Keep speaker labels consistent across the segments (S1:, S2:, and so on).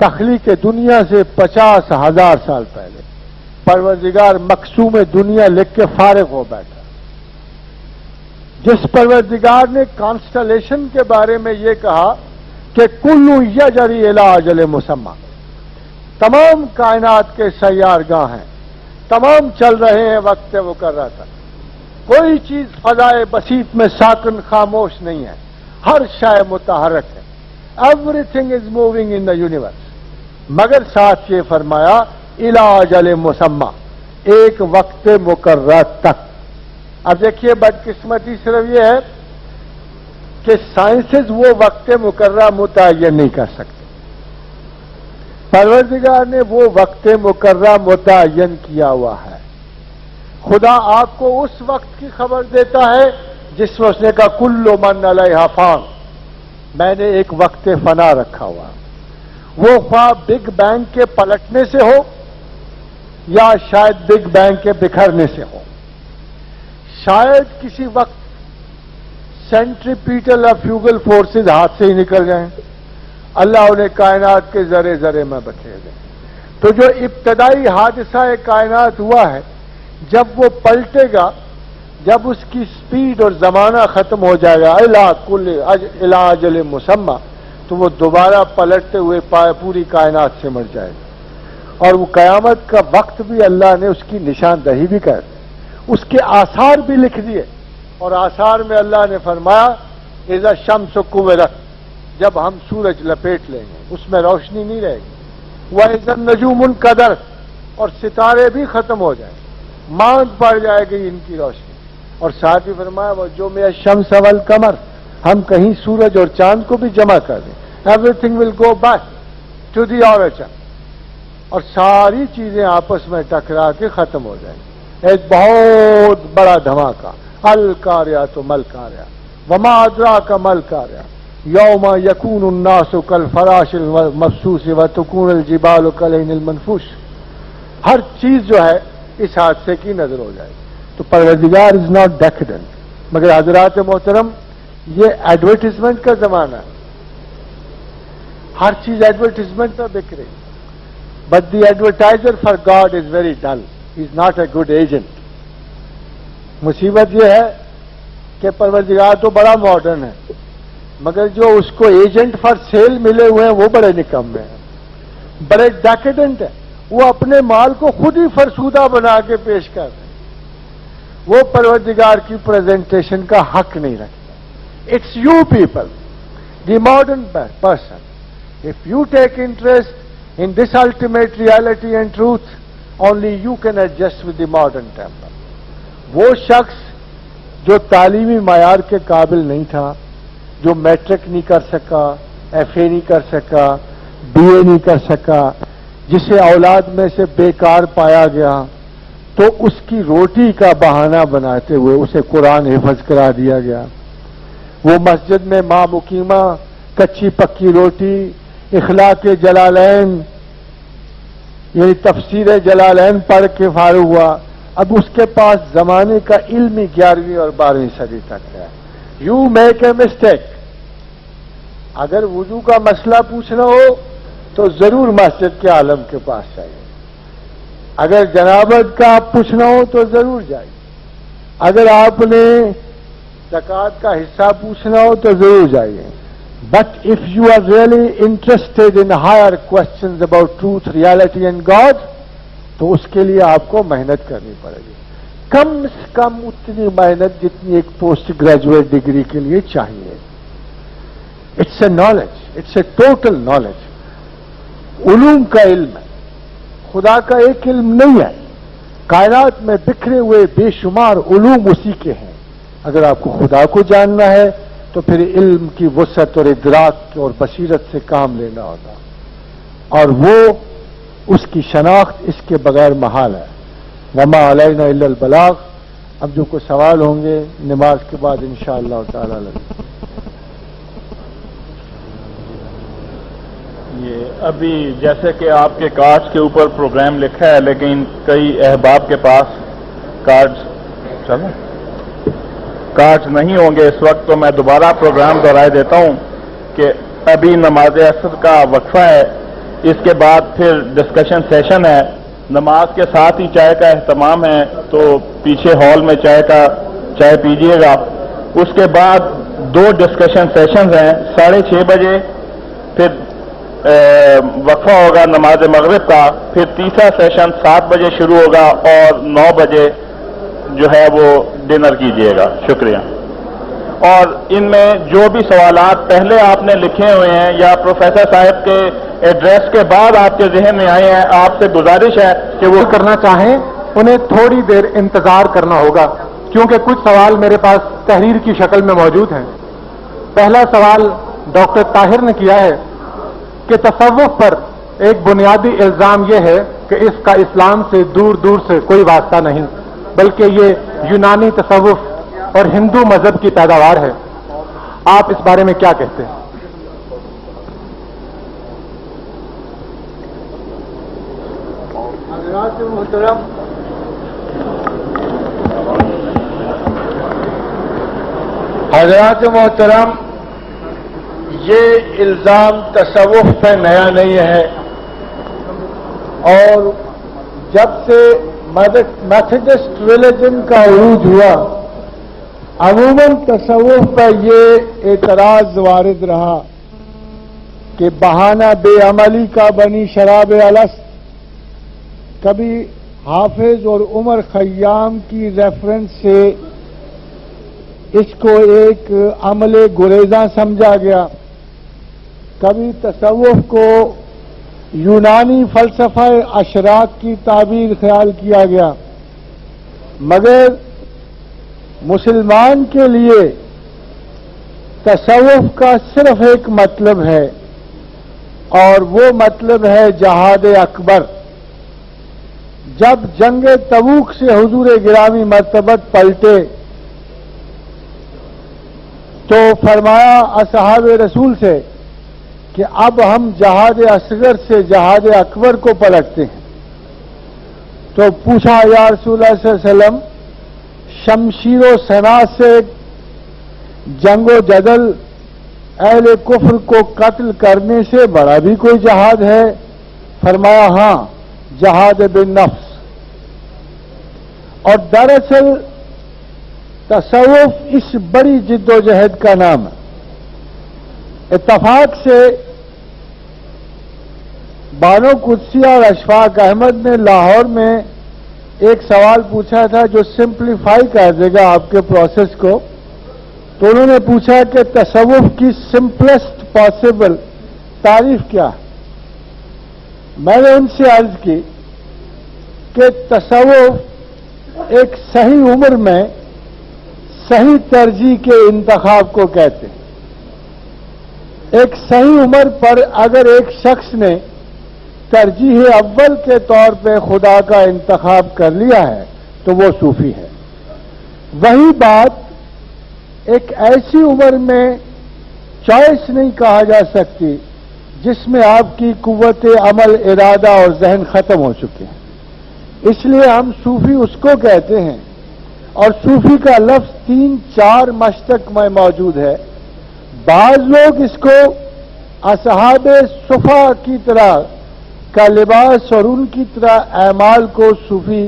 S1: تخلیق دنیا سے 50,000 سال پہلے پروردگار مقسوم دنیا لکھ کے فارغ ہو بیٹھا. جس پروردگار نے کانسٹلیشن کے بارے میں یہ کہا کہ کلو یجری الی اجل مسمی، تمام کائنات کے سیارگاہ ہیں، تمام چل رہے ہیں وقت مقررہ تک، کوئی چیز فضائے بسیط میں ساکن خاموش نہیں ہے، ہر شے متحرک ہے. Every thing is moving in the universe. مگر ساتھ یہ فرمایا الی اجل مسمی، ایک وقت مقررہ تک. اب دیکھیے بدقسمتی صرف یہ ہے کہ سائنسز وہ وقت مقررہ متعین نہیں کر سکتے. پروردگار نے وہ وقت مقررہ متعین کیا ہوا ہے. خدا آپ کو اس وقت کی خبر دیتا ہے جس میں اس نے کہا کل من علیہا فان، میں نے ایک وقت فنا رکھا ہوا. وہ خواہ بگ بینگ کے پلٹنے سے ہو یا شاید بگ بینگ کے بکھرنے سے ہو. شاید کسی وقت سینٹریپیٹل اور فیوگل فورسز ہاتھ سے ہی نکل جائیں، اللہ انہیں کائنات کے ذرے ذرے میں بکھیر دیں. تو جو ابتدائی حادثہ کائنات ہوا ہے، جب وہ پلٹے گا، جب اس کی سپیڈ اور زمانہ ختم ہو جائے گا الی اجل مسمی، تو وہ دوبارہ پلٹتے ہوئے پوری کائنات سے مر جائے گا. اور وہ قیامت کا وقت بھی اللہ نے اس کی نشاندہی بھی کر دی، اس کے آثار بھی لکھ دیے. اور آثار میں اللہ نے فرمایا اذا الشمس کورت، جب ہم سورج لپیٹ لیں گے اس میں روشنی نہیں رہے گی. واذا النجوم انکدرت، اور ستارے بھی ختم ہو جائیں، ماند پڑ جائے گی ان کی روشنی. اور ساتھ ہی فرمایا وہ جو میں الشمس والقمر، ہم کہیں سورج اور چاند کو بھی جمع کر دیں، everything will go back to the origin, اور ساری چیزیں آپس میں ٹکرا کے ختم ہو جائیں گی. ایک بہت بڑا دھماکہ. القاریات ما القاریہ وما ادراک ما القاریہ یوم یکون الناس کالفراش المبثوث وتکون الجبال کالعہن المنفوش. ہر چیز جو ہے اس حادثے کی نظر ہو جائے گی. تو پروردگار از ناٹ ڈیکیڈنٹ. مگر حضرات محترم، یہ ایڈورٹیزمنٹ کا زمانہ ہے، ہر چیز ایڈورٹیزمنٹ پر بک رہی. But the advertiser for God is very dull, he is not a good agent. مصیبت یہ ہے کہ پروردگار تو بڑا ماڈرن ہے، مگر جو اس کو ایجنٹ فار سیل ملے ہوئے ہیں وہ بڑے نکمے ہیں، بڑے ڈیکیڈنٹ ہیں. وہ اپنے مال کو خود ہی فرسودہ بنا کے پیش کر رہے ہیں. وہ پروردگار کی پریزنٹیشن کا حق نہیں رکھتا. It's you people, the modern person. If you take interest in this ultimate reality and truth, only you can adjust with the modern temper. وہ شخص جو تعلیمی معیار کے قابل نہیں تھا، جو میٹرک نہیں کر سکا، ایف اے نہیں کر سکا، بی اے نہیں کر سکا، جسے اولاد میں سے بیکار پایا گیا، تو اس کی روٹی کا بہانہ بناتے ہوئے اسے قرآن حفظ کرا دیا گیا. وہ مسجد میں ماں مقیمہ کچی پکی روٹی، اخلاق جلالین یعنی تفسیر جلالین پڑھ کے فارغ ہوا. اب اس کے پاس زمانے کا علم 11ویں اور 12ویں صدی تک ہے. You make a mistake. اگر وضو کا مسئلہ پوچھنا ہو تو ضرور مسجد کے عالم کے پاس چاہیے. اگر جنابت کا آپ پوچھنا ہو تو ضرور جائیے. اگر آپ نے زکوٰۃ کا حصہ پوچھنا ہو تو ضرور جائیے. But if you are really interested in higher questions about truth, reality and God, تو اس کے لیے آپ کو محنت کرنی پڑے گی. کم سے کم اتنی محنت جتنی ایک پوسٹ گریجویٹ ڈگری کے لیے چاہیے. It's a knowledge, it's a total knowledge. علوم کا علم ہے، خدا کا ایک علم نہیں ہے. کائنات میں بکھرے ہوئے بے شمار علوم اسی کے ہیں. اگر آپ کو خدا کو جاننا ہے تو پھر علم کی وسعت اور ادراک اور بصیرت سے کام لینا ہوگا، اور وہ اس کی شناخت اس کے بغیر محال ہے. وما علینا الا البلاغ. اب جو کوئی سوال ہوں گے نماز کے بعد انشاءاللہ تعالی.
S2: یہ ابھی جیسے کہ آپ کے کارڈز کے اوپر پروگرام لکھا ہے، لیکن کئی احباب کے پاس کارڈز نہیں ہوں گے اس وقت، تو میں دوبارہ پروگرام دہرائے دیتا ہوں کہ ابھی نماز عصر کا وقفہ ہے. اس کے بعد پھر ڈسکشن سیشن ہے. نماز کے ساتھ ہی چائے کا اہتمام ہے، تو پیچھے ہال میں چائے پیجیے گا. اس کے بعد 2 ڈسکشن سیشنز ہیں. 6:30 بجے پھر وقفہ ہوگا نماز مغرب کا. پھر تیسرا سیشن 7 بجے شروع ہوگا اور 9 بجے جو ہے وہ ڈنر کیجیے گا. شکریہ. اور ان میں جو بھی سوالات پہلے آپ نے لکھے ہوئے ہیں یا پروفیسر صاحب کے ایڈریس کے بعد آپ کے ذہن میں آئے ہیں، آپ سے گزارش ہے کہ وہ
S3: کرنا چاہیں انہیں تھوڑی دیر انتظار کرنا ہوگا، کیونکہ کچھ سوال میرے پاس تحریر کی شکل میں موجود ہیں. پہلا سوال ڈاکٹر طاہر نے کیا ہے کہ تصوف پر ایک بنیادی الزام یہ ہے کہ اس کا اسلام سے دور دور سے کوئی واسطہ نہیں، بلکہ یہ یونانی تصوف اور ہندو مذہب کی پیداوار ہے. آپ اس بارے میں کیا کہتے ہیں؟
S1: حضرات محترم، یہ الزام تصوف پہ نیا نہیں ہے، اور جب سے میتھڈسٹ ریلیجن کا عروج ہوا عموماً تصوف پر یہ اعتراض وارد رہا کہ بہانہ بے عملی کا بنی شراب الست. کبھی حافظ اور عمر خیام کی ریفرنس سے اس کو ایک عمل گریزاں سمجھا گیا، کبھی تصوف کو یونانی فلسفہ اشراق کی تعبیر خیال کیا گیا. مگر مسلمان کے لیے تصوف کا صرف ایک مطلب ہے، اور وہ مطلب ہے جہاد اکبر. جب جنگ تبوک سے حضور گرامی مرتبت پلٹے تو فرمایا اصحاب رسول سے کہ اب ہم جہاد اصغر سے جہاد اکبر کو پلٹتے ہیں. تو پوچھا یا رسول اللہ صلی اللہ علیہ وسلم، شمشیر و سنا سے جنگ و جدل اہل کفر کو قتل کرنے سے بڑا بھی کوئی جہاد ہے؟ فرمایا ہاں، جہاد بالنفس. اور دراصل تصوف اس بڑی جد و جہد کا نام ہے. اتفاق سے بانو قدسیہ اور اشفاق احمد نے لاہور میں ایک سوال پوچھا تھا جو سمپلیفائی کر دے گا آپ کے پروسیس کو. تو انہوں نے پوچھا کہ تصوف کی سمپلسٹ پاسبل تعریف کیا ہے؟ میں نے ان سے عرض کی کہ تصوف ایک صحیح عمر میں صحیح ترجیح کے انتخاب کو کہتے ہیں. ایک صحیح عمر پر اگر ایک شخص نے ترجیح اول کے طور پہ خدا کا انتخاب کر لیا ہے تو وہ صوفی ہے. وہی بات ایک ایسی عمر میں چوائس نہیں کہا جا سکتی جس میں آپ کی قوت عمل، ارادہ اور ذہن ختم ہو چکے ہیں. اس لیے ہم صوفی اس کو کہتے ہیں، اور صوفی کا لفظ 3-4 مشتق میں موجود ہے. بعض لوگ اس کو اصحاب صفا کی طرح کا لباس اور ان کی طرح اعمال کو صوفی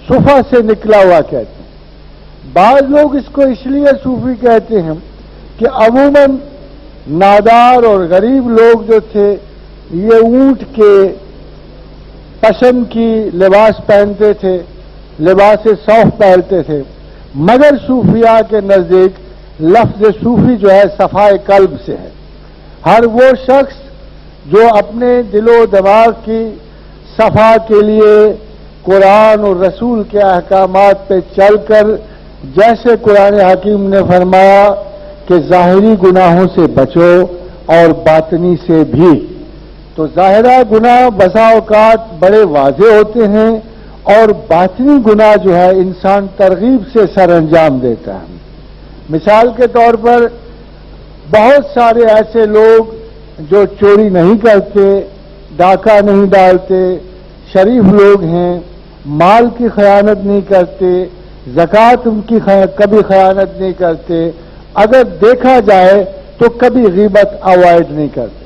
S1: صفا سے نکلا ہوا کہتے ہیں. بعض لوگ اس کو اس لیے صوفی کہتے ہیں کہ عموماً نادار اور غریب لوگ جو تھے یہ اونٹ کے پشم کی لباس پہنتے تھے، لباس صوف پہنتے تھے. مگر صوفیاء کے نزدیک لفظ صوفی جو ہے صفائے قلب سے ہے. ہر وہ شخص جو اپنے دل و دماغ کی صفا کے لیے قرآن اور رسول کے احکامات پہ چل کر، جیسے قرآن حکیم نے فرمایا کہ ظاہری گناہوں سے بچو اور باطنی سے بھی، تو ظاہرہ گناہ بسا اوقات بڑے واضح ہوتے ہیں اور باطنی گناہ جو ہے انسان ترغیب سے سر انجام دیتا ہے. مثال کے طور پر بہت سارے ایسے لوگ جو چوری نہیں کرتے، ڈاکہ نہیں ڈالتے، شریف لوگ ہیں، مال کی خیانت نہیں کرتے، زکوٰۃ ان کی کبھی خیانت نہیں کرتے، اگر دیکھا جائے تو کبھی غیبت اوائڈ نہیں کرتے.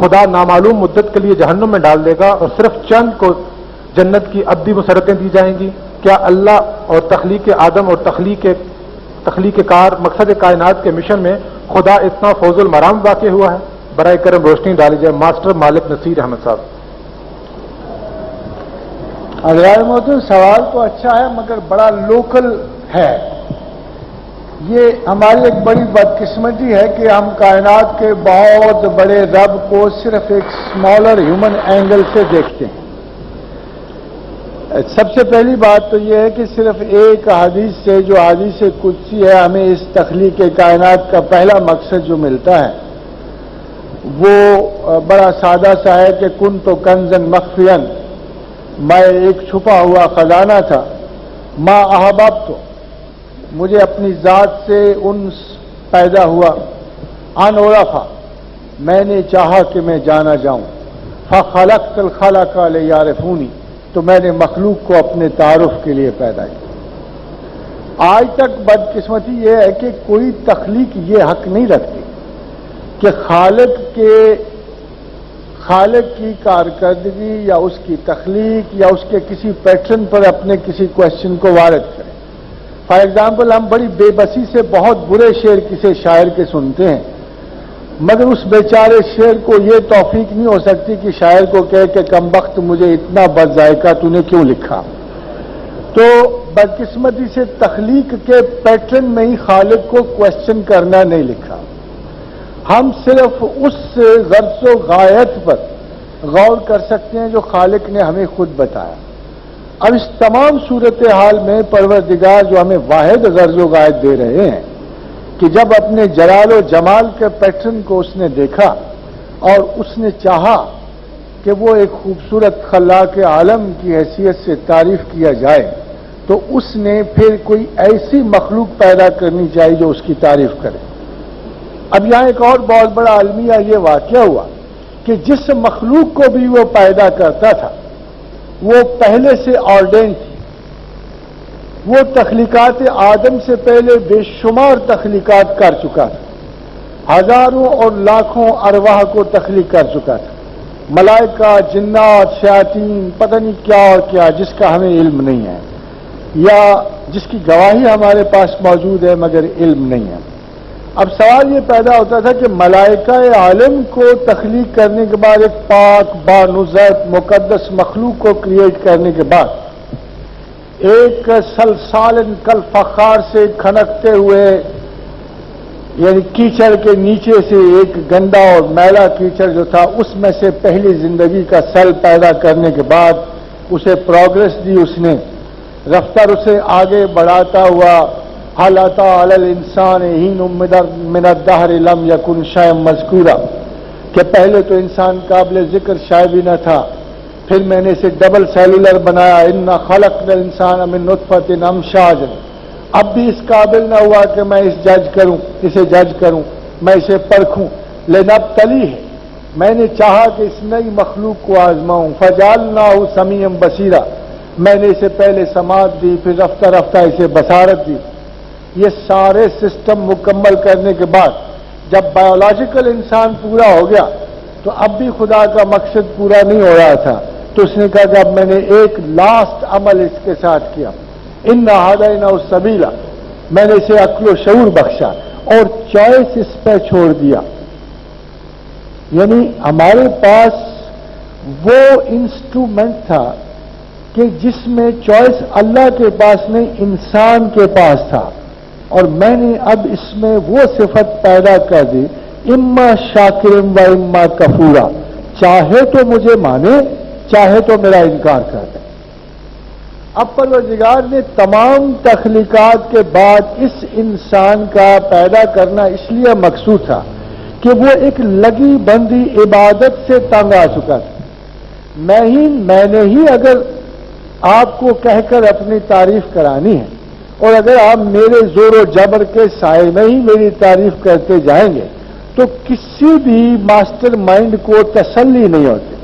S3: خدا نامعلوم مدت کے لیے جہنم میں ڈال دے گا اور صرف چند کو جنت کی ابدی مسرتیں دی جائیں گی؟ کیا اللہ اور تخلیق آدم اور تخلیق کار مقصد کائنات کے مشن میں خدا اتنا فوز المرام واقع ہوا ہے؟ برائے کرم روشنی ڈالی جائے۔ ماسٹر مالک نصیر احمد صاحب۔
S1: حضرات محترم، سوال تو اچھا ہے مگر بڑا لوکل ہے۔ یہ ہماری ایک بڑی بدقسمتی ہے کہ ہم کائنات کے بہت بڑے رب کو صرف ایک اسمالر ہیومن اینگل سے دیکھتے ہیں۔ سب سے پہلی بات تو یہ ہے کہ صرف ایک حدیث سے، جو حدیث قدسی ہے، ہمیں اس تخلیق کائنات کا پہلا مقصد جو ملتا ہے وہ بڑا سادہ سا ہے کہ کن تو کنزن مخفین، میں ایک چھپا ہوا خزانہ تھا، ما احباب تو مجھے اپنی ذات سے انس پیدا ہوا، ان عرفا میں نے چاہا کہ میں جانا جاؤں، فخلقت الخلق لیعرفونی تو میں نے مخلوق کو اپنے تعارف کے لیے پیدا کیا۔ آج تک بدقسمتی یہ ہے کہ کوئی تخلیق یہ حق نہیں رکھتی کہ خالق کی کارکردگی یا اس کی تخلیق یا اس کے کسی پیٹرن پر اپنے کسی کوشچن کو وارد کرے۔ فار ایگزامپل، ہم بڑی بے بسی سے بہت برے شعر کسی شاعر کے سنتے ہیں، مگر اس بیچارے شعر کو یہ توفیق نہیں ہو سکتی کہ شاعر کو کہے کہ کمبخت مجھے اتنا بد ذائقہ تو نے کیوں لکھا۔ تو بدقسمتی سے تخلیق کے پیٹرن میں ہی خالق کو کوشچن کرنا نہیں لکھا۔ ہم صرف اس غرض و غایت پر غور کر سکتے ہیں جو خالق نے ہمیں خود بتایا۔ اب اس تمام صورتحال میں پروردگار جو ہمیں واحد غرض و غایت دے رہے ہیں کہ جب اپنے جلال و جمال کے پیٹرن کو اس نے دیکھا اور اس نے چاہا کہ وہ ایک خوبصورت خلاق عالم کی حیثیت سے تعریف کیا جائے، تو اس نے پھر کوئی ایسی مخلوق پیدا کرنی چاہیے جو اس کی تعریف کرے۔ اب یہاں ایک اور بہت بڑا المیہ یہ واقعہ ہوا کہ جس مخلوق کو بھی وہ پیدا کرتا تھا وہ پہلے سے آرڈین تھی۔ وہ تخلیقات آدم سے پہلے بے شمار تخلیقات کر چکا تھا، ہزاروں اور لاکھوں ارواح کو تخلیق کر چکا تھا، ملائکہ، جنات، شیاطین، پتہ نہیں کیا اور کیا، جس کا ہمیں علم نہیں ہے یا جس کی گواہی ہمارے پاس موجود ہے مگر علم نہیں ہے۔ اب سوال یہ پیدا ہوتا تھا کہ ملائکہ عالم کو تخلیق کرنے کے بعد، ایک پاک بانزہت مقدس مخلوق کو کریٹ کرنے کے بعد، ایک سلسال کل فخار سے کھنکتے ہوئے یعنی کیچڑ کے نیچے سے ایک گندا اور میلا کیچڑ جو تھا اس میں سے پہلی زندگی کا سیل پیدا کرنے کے بعد اسے پروگرس دی، اس نے رفتار اسے آگے بڑھاتا ہوا، حل اتی علی الانسان حین من الدہر لم یکن شیئا مذکورا، کہ پہلے تو انسان قابل ذکر شے بھی نہ تھا، پھر میں نے اسے ڈبل سیلولر بنایا، انا خلقنا الانسان من نطفۃ امشاج، اب بھی اس قابل نہ ہوا کہ میں اسے جج کروں، میں اسے پرکھوں، لنبتلیہ، میں نے چاہا کہ اس نئی مخلوق کو آزماؤں، فجعلناہ سمیعا بصیرا، میں نے اسے پہلے سماعت دی، پھر رفتہ رفتہ اسے بصارت دی۔ یہ سارے سسٹم مکمل کرنے کے بعد جب بایولوجیکل انسان پورا ہو گیا تو اب بھی خدا کا مقصد پورا نہیں ہو رہا تھا، تو اس نے کہا کہ اب میں نے ایک لاسٹ عمل اس کے ساتھ کیا، انا ہدیناہ السبیل، میں نے اسے عقل و شعور بخشا اور چوائس اس پہ چھوڑ دیا۔ یعنی ہمارے پاس وہ انسٹرومنٹ تھا کہ جس میں چوائس اللہ کے پاس نہیں انسان کے پاس تھا، اور میں نے اب اس میں وہ صفت پیدا کر دی، اما شاکرم و اما کفورا، چاہے تو مجھے مانے چاہے تو میرا انکار کر دے۔ اب پروردگار نے تمام تخلیقات کے بعد اس انسان کا پیدا کرنا اس لیے مقصود تھا کہ وہ ایک لگی بندی عبادت سے تنگ آ چکا تھا۔ میں نے ہی اگر آپ کو کہہ کر اپنی تعریف کرانی ہے اور اگر آپ میرے زور و جبر کے سائے میں ہی میری تعریف کرتے جائیں گے تو کسی بھی ماسٹر مائنڈ کو تسلی نہیں ہوتی،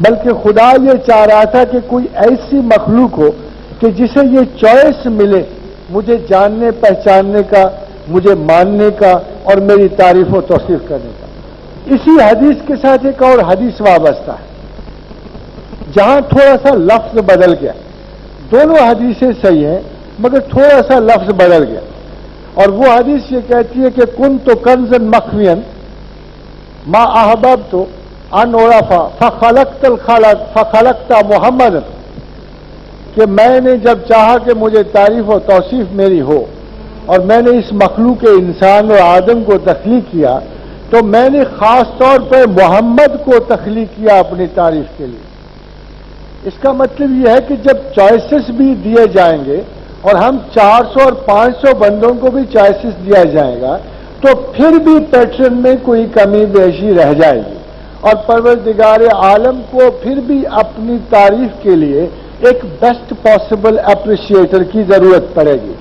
S1: بلکہ خدا یہ چاہ رہا تھا کہ کوئی ایسی مخلوق ہو کہ جسے یہ چوائس ملے مجھے جاننے پہچاننے کا، مجھے ماننے کا اور میری تعریف و توصیف کرنے کا۔ اسی حدیث کے ساتھ ایک اور حدیث وابستہ ہے جہاں تھوڑا سا لفظ بدل گیا. دونوں حدیثیں صحیح ہیں مگر تھوڑا سا لفظ بدل گیا. اور وہ حدیث یہ کہتی ہے کہ کن تو کنزن مخوین ما احببت ان عرفا فخلقت الخلق فخلقت محمد، کہ میں نے جب چاہا کہ مجھے تعریف و توصیف میری ہو اور میں نے اس مخلوق انسان اور آدم کو تخلیق کیا تو میں نے خاص طور پر محمد کو تخلیق کیا اپنی تعریف کے لیے. اس کا مطلب یہ ہے کہ جب چوائسز بھی دیے جائیں گے اور ہم 400 اور 500 بندوں کو بھی چوائسز دیا جائے گا تو پھر بھی پیٹرن میں کوئی کمی بیشی رہ جائے گی اور پروردگار عالم کو پھر بھی اپنی تعریف کے لیے ایک بیسٹ پاسبل اپریشیٹر کی ضرورت پڑے گی.